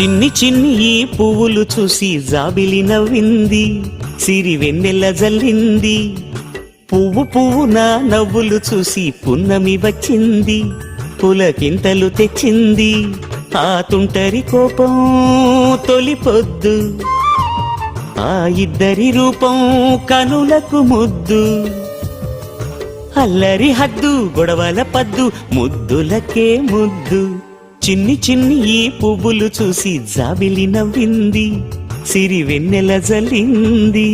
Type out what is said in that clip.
చిన్ని చిన్ని ఈ పువ్వులు చూసి జాబిలి నవ్వింది, సిరి వెన్నెల జల్లింది. పువ్వు పువ్వున నవ్వులు చూసి పున్నమి వచ్చింది, పులకింతలు తెచ్చింది. ఆ తుంటరి కోపం తొలి పొద్దు, ఆ ఇద్దరి రూపం కనులకు ముద్దు. అల్లరి హద్దు గొడవల పద్దు, ముద్దులకే ముద్దు. చిన్ని చిన్ని ఈ పువ్వులు చూసి జాబిలి నవ్వింది, సిరి వెన్నెల జల్లింది.